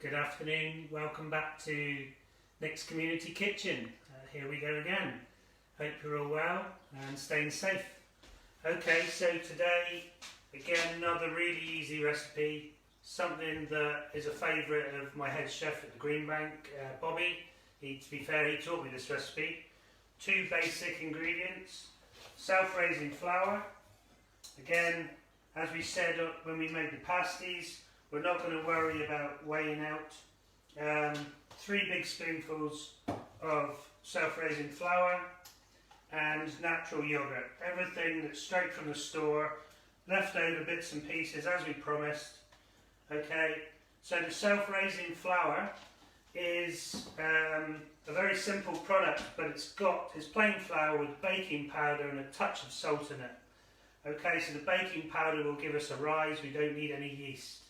Good afternoon, welcome back to Nick's Community Kitchen. Here we go again. Hope you're all well and staying safe. Okay, so today, again, another really easy recipe. Something that is a favourite of my head chef at the Greenbank, Bobby. To be fair, he taught me this recipe. 2 basic ingredients: self-raising flour. Again, as we said when we made the pasties, we're not going to worry about weighing out. 3 big spoonfuls of self-raising flour and natural yogurt. Everything that's straight from the store, leftover bits and pieces as we promised. Okay, so the self-raising flour is a very simple product, but it's plain flour with baking powder and a touch of salt in it. Okay, so the baking powder will give us a rise, we don't need any yeast.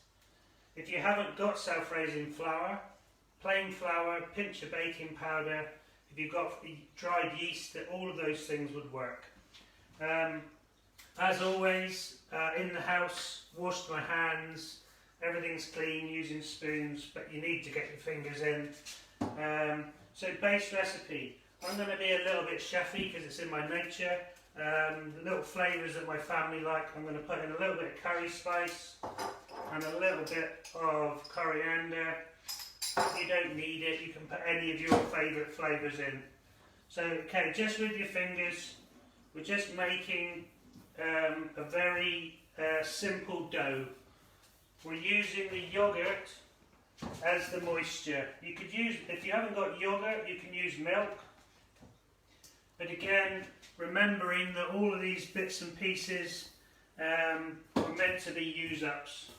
If you haven't got self-raising flour, plain flour, pinch of baking powder, if you've got dried yeast, all of those things would work. As always, in the house, washed my hands, everything's clean using spoons, but you need to get your fingers in. So base recipe, I'm going to be a little bit chefy because it's in my nature. The little flavours that my family like, I'm going to put in a little bit of curry spice and a little bit of coriander. You don't need it, you can put any of your favourite flavours in. So, okay, just with your fingers, we're just making a very simple dough. We're using the yoghurt as the moisture. You could use, if you haven't got yoghurt, you can use milk. But again, remembering that all of these bits and pieces were meant to be use-ups.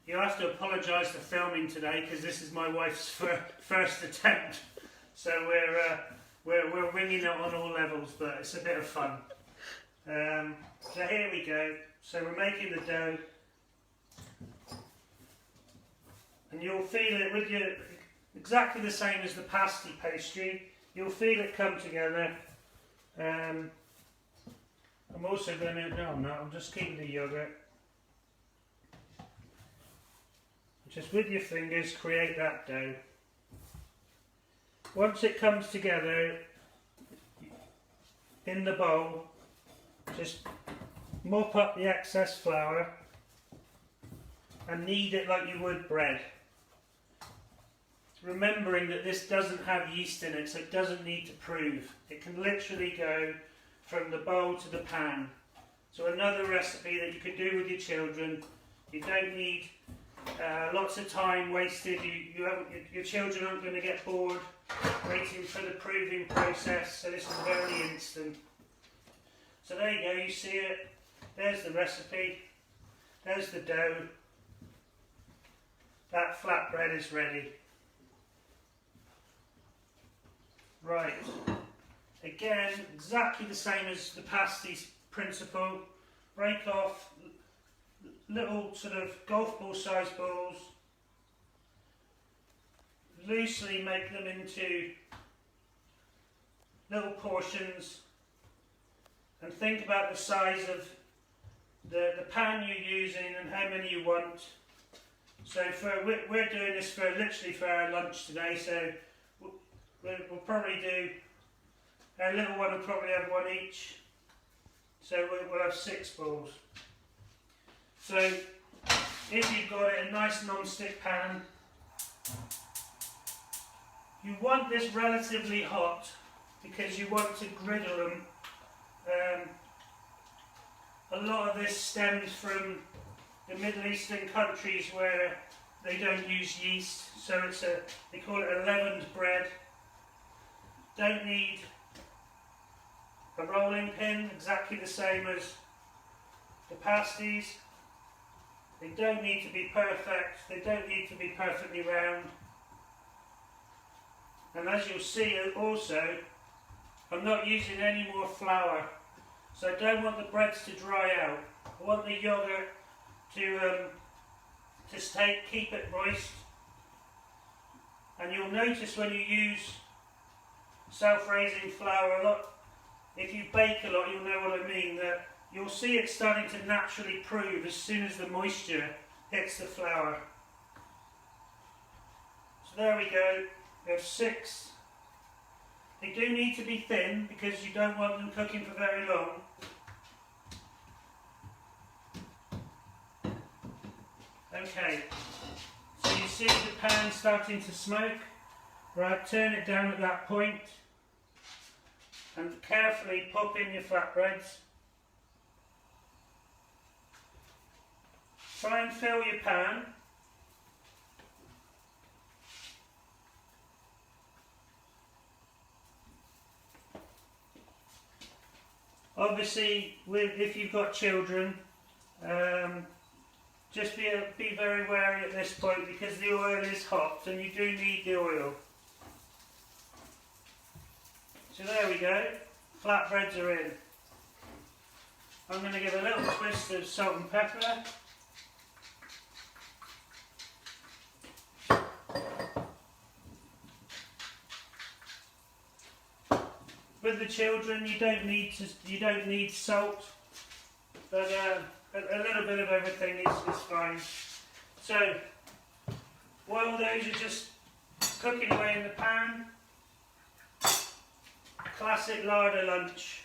You'll have to apologise for filming today because this is my wife's first attempt. So we're winging it on all levels, but it's a bit of fun. So here we go. So we're making the dough. And you'll feel it with your, exactly the same as the pasty pastry. You'll feel it come together. I'm also going to, no I'm not, I'm just keeping the yoghurt. Just with your fingers create that dough. Once it comes together in the bowl, just mop up the excess flour and knead it like you would bread. Remembering that this doesn't have yeast in it, so it doesn't need to prove. It can literally go from the bowl to the pan. So another recipe that you could do with your children. You don't need lots of time wasted. Your children aren't going to get bored waiting for the proving process, so this is very instant. So there you go, you see it. There's the recipe. There's the dough. That flatbread is ready. Right, again, exactly the same as the pasties principle. Break off little sort of golf ball sized balls, loosely make them into little portions, and think about the size of the pan you're using and how many you want. So we're doing this literally for our lunch today, so we'll probably do, our little one will probably have 1 each, so we'll have 6 balls. So if you've got a nice non-stick pan, you want this relatively hot because you want to griddle them. A lot of this stems from the Middle Eastern countries where they don't use yeast, so they call it a leavened bread. Don't need a rolling pin, exactly the same as the pasties. They don't need to be perfect, they don't need to be perfectly round. And as you'll see also, I'm not using any more flour, so I don't want the breads to dry out. I want the yoghurt to keep it moist. And you'll notice when you use self-raising flour a lot, if you bake a lot, you'll know what I mean, that you'll see it starting to naturally prove as soon as the moisture hits the flour. there we go. We have 6. They do need to be thin because you don't want them cooking for very long. Okay, so you see the pan starting to smoke. Right, turn it down at that point and carefully pop in your flatbreads. Try and fill your pan. Obviously, if you've got children, just be very wary at this point because the oil is hot and you do need the oil. So there we go, flatbreads are in. I'm going to give a little twist of salt and pepper. With the children, you don't need salt, but a little bit of everything is fine. So while those are just cooking away in the pan, classic larder lunch.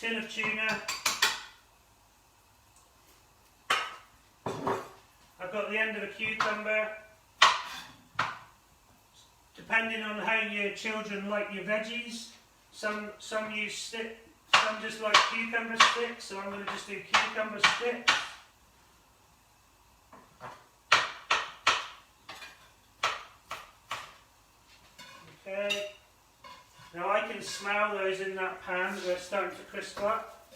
Tin of tuna. I've got the end of a cucumber. Depending on how your children like your veggies, some use stick, some just like cucumber sticks, so I'm going to just do cucumber sticks. Okay. Now I can smell those in that pan, they're starting to crisp up.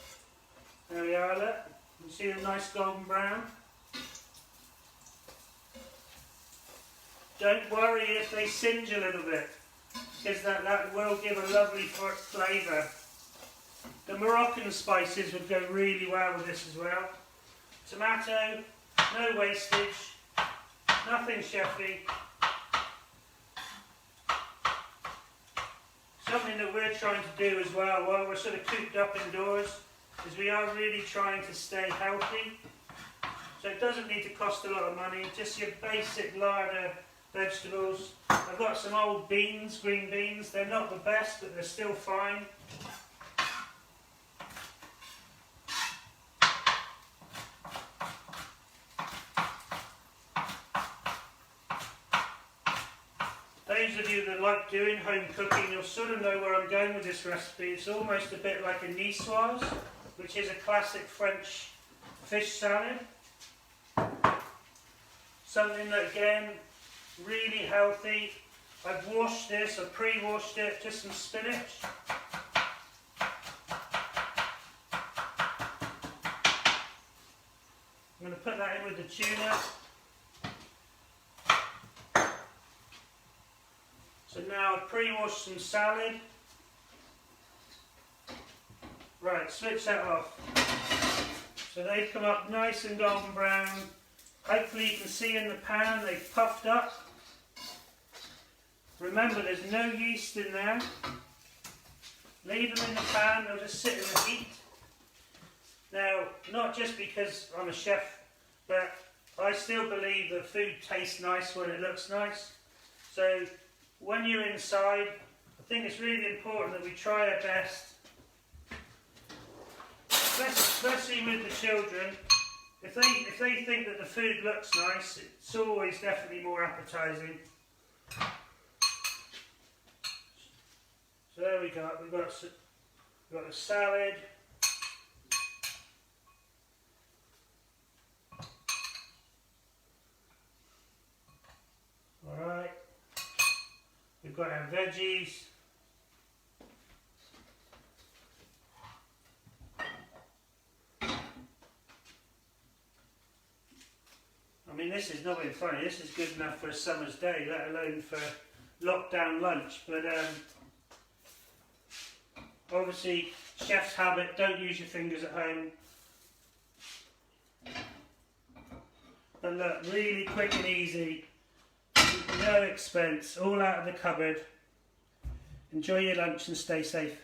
There we are, look. You see a nice golden brown. Don't worry if they singe a little bit, because that will give a lovely flavour. The Moroccan spices would go really well with this as well. Tomato, no wastage, nothing chefy. Something that we're trying to do as well while we're sort of cooped up indoors is we are really trying to stay healthy. So it doesn't need to cost a lot of money, just your basic larder vegetables. I've got some old beans, green beans. They're not the best, but they're still fine. Those of you that like doing home cooking, you'll sort of know where I'm going with this recipe. It's almost a bit like a niçoise, which is a classic French fish salad. Something that, again, really healthy. I've washed this, I've pre-washed it, just some spinach. I'm going to put that in with the tuna. So now I've pre-washed some salad. Right, switch that off. So they've come up nice and golden brown. Hopefully you can see in the pan they've puffed up. Remember, there's no yeast in there. Leave them in the pan, they'll just sit in the heat. Now, not just because I'm a chef, but I still believe that food tastes nice when it looks nice. So when you're inside, I think it's really important that we try our best, especially with the children. If they think that the food looks nice, it's always definitely more appetising. So there we go. We've got the salad. All right. We've got our veggies. I mean, this is not being funny. This is good enough for a summer's day, let alone for lockdown lunch. But obviously, chef's habit, don't use your fingers at home. But look, really quick and easy, no expense, all out of the cupboard. Enjoy your lunch and stay safe.